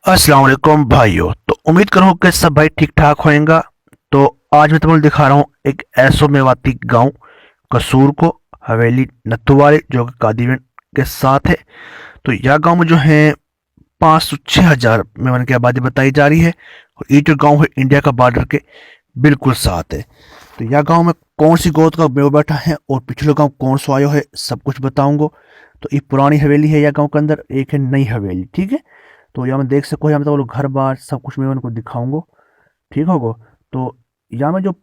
अस्सलाम वालेकुम भाइयों। तो उम्मीद करूँ कि सब भाई ठीक ठाक होएगा। तो आज मैं तुम्हें दिखा रहा हूँ एक ऐसो मेवाती गांव कसूर को, हवेली नत्थुवाली, जो कि कादीवन के साथ है। तो यह गांव में जो है 5 से 6 हज़ार मेमन की आबादी बताई जा रही है। और ये जो गांव है इंडिया का बॉर्डर के बिल्कुल साथ है। तो यह गांव में कौन सी गोद का मेव बैठा है और पिछले गांव कौन सा आयो है, सब कुछ बताऊंगा। तो ये पुरानी हवेली है, यह गांव के अंदर एक है नई हवेली, ठीक है। तो यहाँ में देख सको, यहाँ में तो वो लोग घर बार सब कुछ मैं उनको दिखाऊंगा, ठीक होगा। तो यहाँ में जो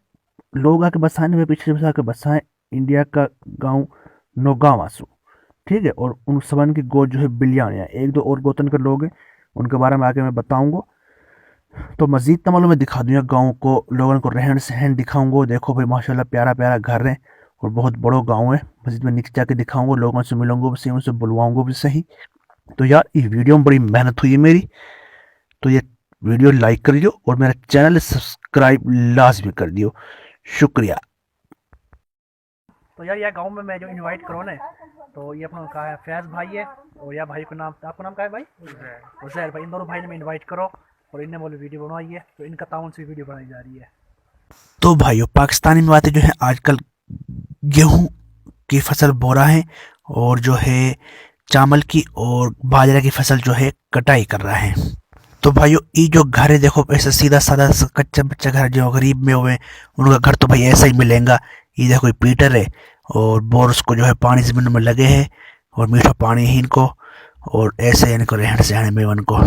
लोग आके बसाए ना, वे पीछे से आके बसाए इंडिया का गांव नौगांवासु, ठीक है। और उन सबन की गोद जो है बिलियानिया, एक दो और गोतन के लोग हैं, उनके बारे में आगे मैं बताऊंगा। तो मजीद तमाम मैं दिखा दूंगा गाँव को, लोगों को रहन सहन दिखाऊंगा। देखो भाई माशाल्लाह प्यारा प्यारा घर है और बहुत बड़ो गांव है। मस्जिद में नीचे जाके दिखाऊंगा, लोगों से मिलूंगा भी सही, उनसे बुलवाऊंगा भी सही। तो यार इस वीडियो में बड़ी मेहनत हुई है मेरी। तो ये वीडियो लाइक कर दियो और मेरा चैनल सब्सक्राइब लाजमी कर दियो। शुक्रिया। तो यार यह गांव में मैं जो इनवाइट करो ना, तो ये अपना कहा है फैज़ भाई है, और यह भाई का नाम, आपका नाम क्या है भाई? उजैर भाई। इन दोनों भाई ने मैं इनवाइट करो और इनने बोले वीडियो बनवाई है, तो इनका ताउन से वीडियो बनाई जा रही है। तो भाइयों पाकिस्तानी में बातें जो है आजकल गेहूं की फसल बो रहा है, और जो है चावल की और बाजरा की फसल जो है कटाई कर रहा है। तो भाइयों ये जो घर है देखो, ऐसा सीधा साधा कच्चा बच्चा घर जो गरीब में हुए, उनका घर तो भाई ऐसा ही मिलेगा। ये देखो ये पीटर है और बोर्स को जो है पानी जमीन में लगे है, और मीठा पानी ही इनको, और ऐसे इनको रहने सहने में उनको।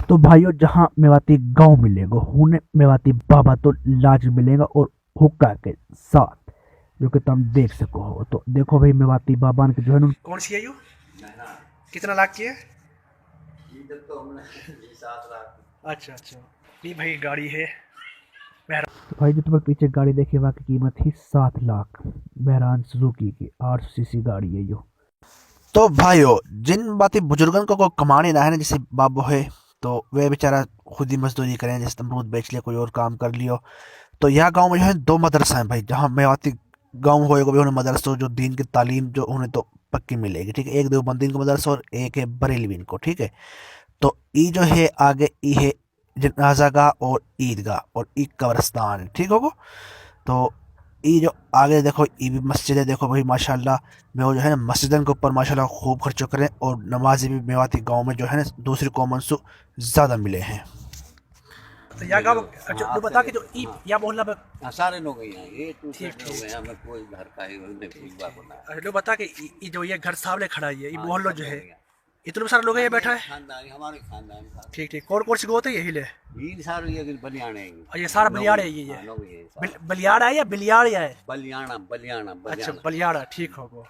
तो भाइयों जहाँ मेवाती गांव मिलेगा, उन्हें मेवाती बाबा तो लाज मिलेगा, और हुक्का के साथ, जो कि तुम देख सको हो। तो देखो भाई मेवाती बाबा के जो है ना, कौन सी है यू? कितना लाख की है? अच्छा अच्छा। ये भाई गाड़ी है तो भाई जो तुम्हें पीछे गाड़ी देखी, वहाँ की कीमत थी 7 लाख। बहरान सुजुकी की 800 सीसी गाड़ी है यो। तो भाइयों जिन बातें बुजुर्गन को कमाने ना है ना, जैसे बाबू है, तो वे बेचारा खुद ही मजदूरी करें, जैसे अमरूद बेच लिया, कोई और काम कर लियो। तो यह गांव में जो है 2 मदरसा हैं भाई, जहाँ मेवाती गांव होएगा भी उन्हें मदरसों जो दीन की तालीम जो उन्हें तो पक्की मिलेगी, ठीक है। एक देवबंदीन का मदरसा और एक है बरेलवीन को, ठीक है। तो ई जो है आगे ई है जनाजा गाह और ईदगाह और ई कब्रस्तान है, ठीक होगा। तो ये जो आगे देखो ये भी मस्जिद है, देखो भाई माशाल्लाह। मैं वो जो है ना मस्जिदन के ऊपर माशाल्लाह खूब खर्च करें, और नमाजी भी मेवाती गांव में जो है ना दूसरी कौमन से ज़्यादा मिले हैं। तो यह गाँव जो बता के जो ई या मोहल्ला में। हाँ, सारे लोग हैं यहाँ, ये टू ठीक सेट लोग ठीक। हैं, हमें कोई घर का ही नहीं, कोई बात बनाया। अच्छा लोग बता के ये जो ये घर सामने खड़ा है, ये हाँ, ये मोहल्ला सब जो है, लोग हैं। इतने सारे लोग हैं ये बैठा है। खानदानी हमारे खानदान का ठीक ठीक। कौन कौन सी गोत है यही ले? ये सारे ये बलियाने हैं। और ये सारा लोग बलियाड़ ही- है ये हाँ, लोग ये सारा। बलियाड़ है या बिलियाड़ या है? बलियाना बलियाना अच्छा बलियाना। बलियाड़ा, ठीक होगा।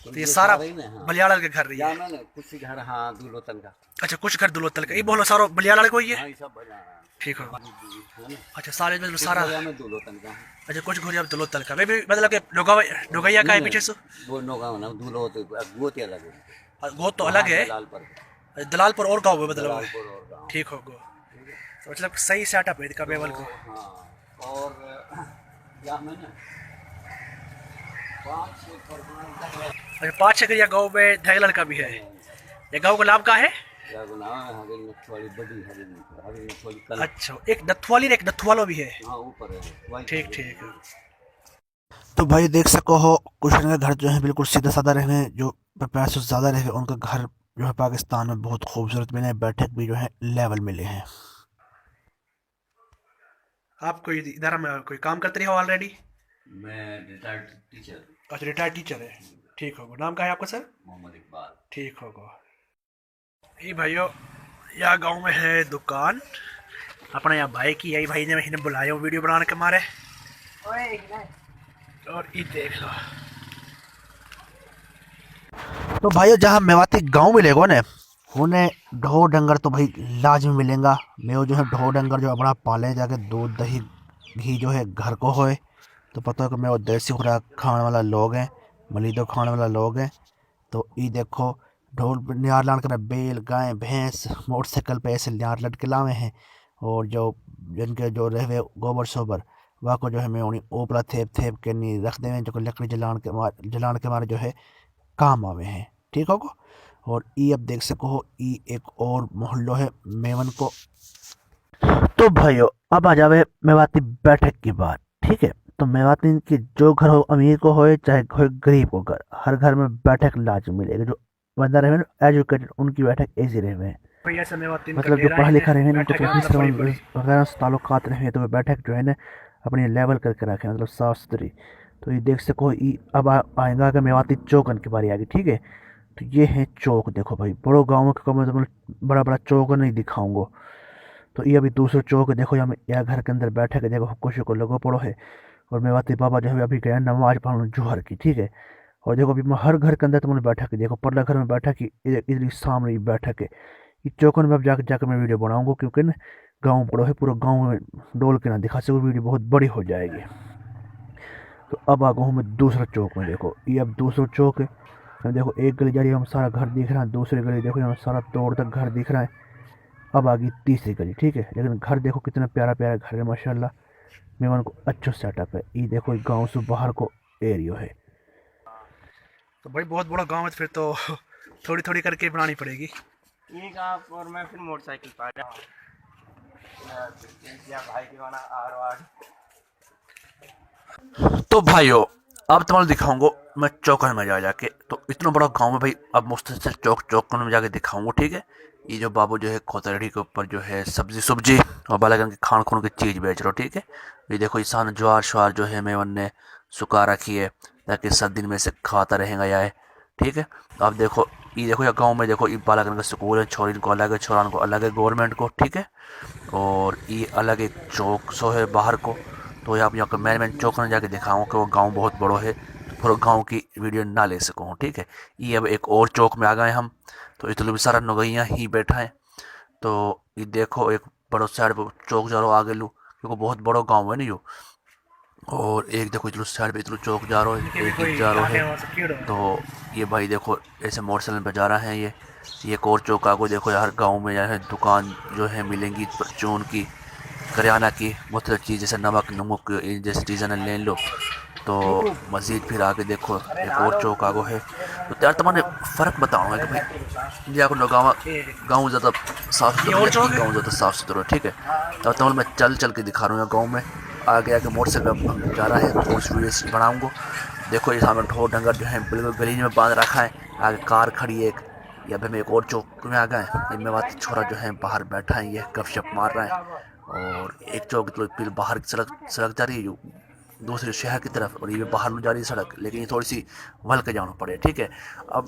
तो तो ये सारा सारे ही ना, हाँ। बलियाड़ा के घर रही या है। मैंने कुछ ही घर, हाँ, दुलोतन का। अच्छा कुछ घर दुलोत्तल का, ये बोलो सारो बलियाड़ा को ही है। हाँ, ये सब बलियाना ठीक होगा। है ना। अच्छा सारे में कुछ सारा। जगह में दुलोतन का। अच्छा कुछ घर यहाँ दुलोत्तल का, मैं भी मतलब कि डोगैया का है पीछे से। वो नौगांव ना दुलोत गोती अलग है। और गोत तो अलग है। दलाल पर। दलालपुर और गाँव है मतलब। दलालपुर और गाँव। ठीक होगा। तो मतलब सही सेटअप है इसका बेवल को। हाँ, और या मैंने 5-6 परमाणु अच्छा 5 6 गाँव में ढेगलर का भी है। ये गाँव का नाम का है? क्या गुनाह है, हवेली थोड़ी बड़ी हवेली, हवेली थोड़ी कल। अच्छा एक नथवाली एक नथवालो भी है। हाँ, ऊपर है वही। ठीक ठीक। तो भाई देख सको हो, कुछ के घर जो है बिल्कुल सीधा साधा रहे, जो पैसे ज़्यादा रहे उनका घर जो है पाकिस्तान में बहुत खूबसूरत मिले हैं, बैठक भी जो है लेवल मिले हैं। आप कोई इधर में कोई काम करते रहे हो ऑलरेडी? मैं रिटायर्ड टीचर अच्छा रिटायर्ड टीचर है। ठीक होगा। नाम क्या है आपका सर? मोहम्मद इकबाल। ठीक। ठीक होगा। ये भाइयों यहाँ गांव में है दुकान अपने यहाँ भाई की, यही भाई ने महीने बुलाया हो वीडियो बनाने के मारे। और ये देख लो। तो भाई जहाँ मेवाती गांव मिलेगा ना, उन्हें ढो डंगर तो भाई लाजमी मिलेगा। मैं वो जो है ढो डंगर जो अपना पाले जाके दूध दही घी जो है घर को होए। तो पता है कि मैं वो देसी खुराक खाने वाला लोग हैं, मलीदो खाने वाला लोग हैं। तो ये देखो ढोल पे नियार लान कर बैल गाय भैंस मोटरसाइकिल पे ऐसे नियार लटके लावे हैं। और जो जिनके जो रहे गोबर सोबर, वह को जो है मैं उन्हें ऊपरा थेप थेप के नहीं रख देवे, जो कि लकड़ी जलान के मारे जो है काम आवे हैं, ठीक होगा। और ये अब देख सको हो ये एक और मोहल्लो है मेवन को। तो भाइयों अब आ जावे मेवाती बैठक की बात, ठीक है। तो मेवाती की जो घर हो, अमीर को हो चाहे हो गरीब को घर, हर घर में बैठक लाजमी मिलेगी। जो बंदा रहे एजुकेटेड उनकी बैठक ऐसी रहे, भैया समय वक्त इनका मतलब जो डेरा पढ़ा है लिखा रहे उनको बैठक तो है ऑफिस मतलब बड़ी बड़ी। वगैरह से ताल्लुकात रहे, तो वो बैठक जो है ना अपनी लेवल करके रखे, मतलब साफ सुथरी। तो ये देख सको ये अब आएगा कि मेवाती चौकन की बारी आ गई, ठीक है। तो ये है चौक, देखो भाई बड़ो गाँव का मतलब बड़ा बड़ा चौक नहीं दिखाऊंगा। तो ये अभी दूसरा चौक है, देखो यहाँ यह घर के अंदर बैठक है, देखो कुछ को लोगो पड़ो है। और मेवाती बाबा जो है अभी गया नमाज पढ़ने जोहर की, ठीक है। और देखो अभी हर घर के अंदर तुमने बैठक है, देखो परला घर में बैठक ही इधर सामने ही बैठक है। ये चौकन में अब जाकर जाकर मैं वीडियो बनाऊंगा, क्योंकि ना गाँव बड़ो है, पूरा गाँव में डोल के ना दिखा सको, वीडियो बहुत बड़ी हो जाएगी। तो अब आ गया हूँ मैं दूसरा चौक में, देखो ये अब दूसरा चौक है। अब देखो एक गली जा रही है, हम सारा घर दिख रहा है, दूसरी गली देखो यहाँ सारा तोड़ तक घर दिख रहा है। अब आ गई तीसरी गली, ठीक है। लेकिन घर देखो कितना प्यारा प्यारा घर है माशाल्लाह, मेहमान को अच्छा सेटअप है। ये देखो गांव से बाहर को एरिया है। तो भाई बहुत बड़ा गांव है, फिर तो थोड़ी थोड़ी करके बनानी पड़ेगी। एक आप और मैं फिर मोटरसाइकिल पर आ भाई दीवाना आर तो भाइयों अब तुम्हें दिखाऊंगा मैं चौकन में जा जाके। तो इतना बड़ा गांव है भाई, अब मुख्तसर चौकन में जाके दिखाऊंगा, ठीक है। ये जो बाबू जो है खोतरेडी के ऊपर जो है सब्जी सब्जी और बालागन की खान खून की चीज़ बेच रहा हो, ठीक है। ये देखो इंसान ज्वार श्वार जो है मेवन ने सुखा रखी है ताकि सब दिन में से खाता रहेगा यार, ठीक है। अब देखो ये देखो या गांव में देखो ये बालागन का स्कूल है, छोरी को अलग है छोरान को अलग है गवर्नमेंट को, ठीक है। और ये अलग एक चौक सो है बाहर को। तो आप यहाँ का मैन चौक में जाके दिखाऊँ कि वो गांव बहुत बड़ो है, तो पूरा गांव की वीडियो ना ले सकूँ, ठीक है। ये अब एक और चौक में आ गए हम। तो इतने भी सारा नगैया ही बैठा है। तो ये देखो एक बड़ो साइड पर चौक जा रहा आगे लू, क्योंकि बहुत बड़ो गांव है ना यो। और एक देखो इतना साइड पे इतना चौक जा रहा है, भी एक कोई ही जा रहा काटे है। वहाँ से कीड़ो। तो ये भाई देखो ऐसे मोटरसाइकिल पे जा रहे हैं ये एक और चौक आगो देखो यार, गाँव में जो है दुकान जो है मिलेंगी परचून की, करियाना की, मुख्तलिफ चीज़ जैसे नमक नमक जैसी चीज़ें ले लो। तो मज़ीद फिर आगे देखो एक और चौक आगो है। तो यार तुम्हारे फ़र्क बताऊँगा कि भाई इंडिया को गाँव गाँव ज़्यादा साफ़ सुथरा गाँव ज़्यादा साफ़ सुथरा, ठीक है। तो तुम्हें मैं चल चल के दिखा रहा हूँ गाँव में आगे आगे मोटरसाइकिल जा रहा है, तो उस वीडियो बनाऊँगा। देखो ये सामने ढोर डंगर जो है बिल्कुल गली में बांध रखा है, आगे कार खड़ी है एक। या फिर मैं एक और चौक में आ गए, इनमें बात छोरा जो है बाहर बैठा है, ये गपशप मार रहा है। और एक चौक तो फिर बाहर की सड़क सड़क जा रही है जो दूसरे शहर की तरफ, और ये बाहर जा रही है सड़क, लेकिन ये थोड़ी सी वल के जाना पड़े, ठीक है। अब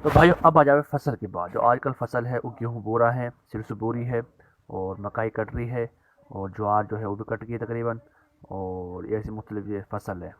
तो भाई अब आ जाए फसल की बात। जो आजकल फसल है वो गेहूँ बो रहा है, सिरसों बोरी है, और मकाई कट रही है, और ज्वार जो है वो भी कट गई तकरीबन, और ऐसी मुख्तलिफ ये फसल है।